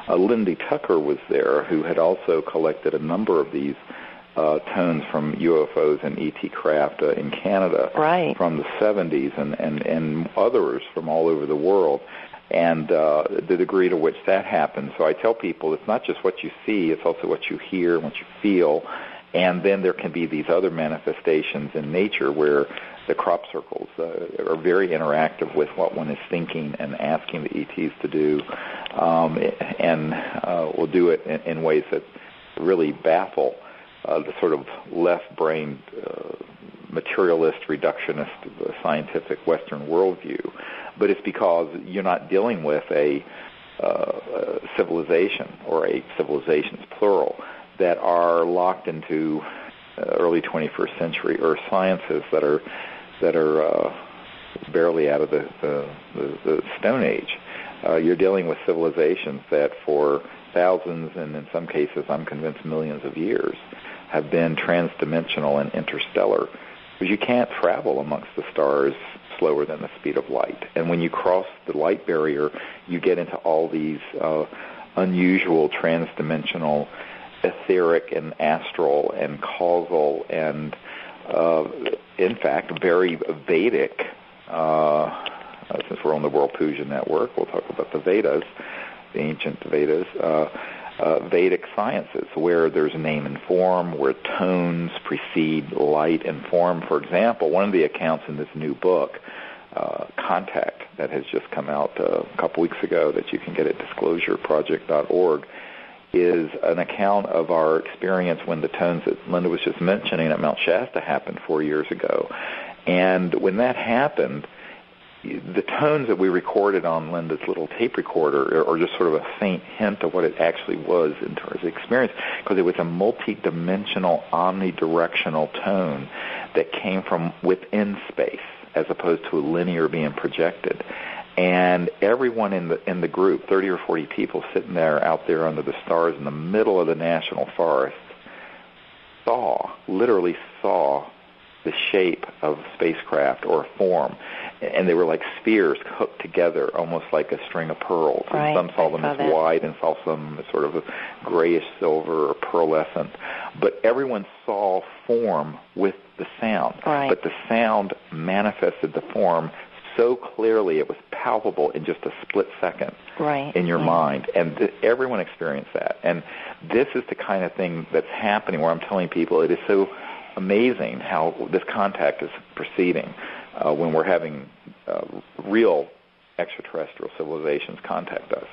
Lindy Tucker was there, who had also collected a number of these tones from UFOs and ET craft in Canada from the 70s, and others from all over the world, and the degree to which that happened. So I tell people it's not just what you see, it's also what you hear and what you feel, and then there can be these other manifestations in nature where the crop circles are very interactive with what one is thinking and asking the ETs to do, and will do it in ways that really baffle the sort of left-brained, materialist, reductionist, scientific Western worldview. But it's because you're not dealing with a civilization, or a civilizations plural, that are locked into early 21st century Earth sciences that are barely out of the Stone Age. You're dealing with civilizations that for thousands, and in some cases, I'm convinced, millions of years, have been transdimensional and interstellar, because you can't travel amongst the stars slower than the speed of light. And when you cross the light barrier, you get into all these unusual transdimensional, etheric and astral and causal and, in fact, very Vedic, since we're on the World Puja Network, we'll talk about the Vedas, the ancient Vedas, Vedic sciences, where there's name and form, where tones precede light and form. For example, one of the accounts in this new book, Contact, that has just come out a couple weeks ago, that you can get at disclosureproject.org, is an account of our experience when the tones that Linda was just mentioning at Mount Shasta happened 4 years ago. And when that happened, the tones that we recorded on Linda's little tape recorder are just sort of a faint hint of what it actually was in terms of experience, because it was a multi-dimensional, omnidirectional tone that came from within space as opposed to a linear being projected. And everyone in the group, 30 or 40 people sitting there out there under the stars in the middle of the national forest, literally saw the shape of spacecraft or form. And they were like spheres hooked together, almost like a string of pearls. Right. And some saw them as white and saw some as sort of a grayish silver or pearlescent. But everyone saw form with the sound. Right. But the sound manifested the form so clearly, it was palpable in just a split second in your mind. And everyone experienced that. And this is the kind of thing that's happening where I'm telling people it is so amazing how this contact is proceeding when we're having real extraterrestrial civilizations contact us.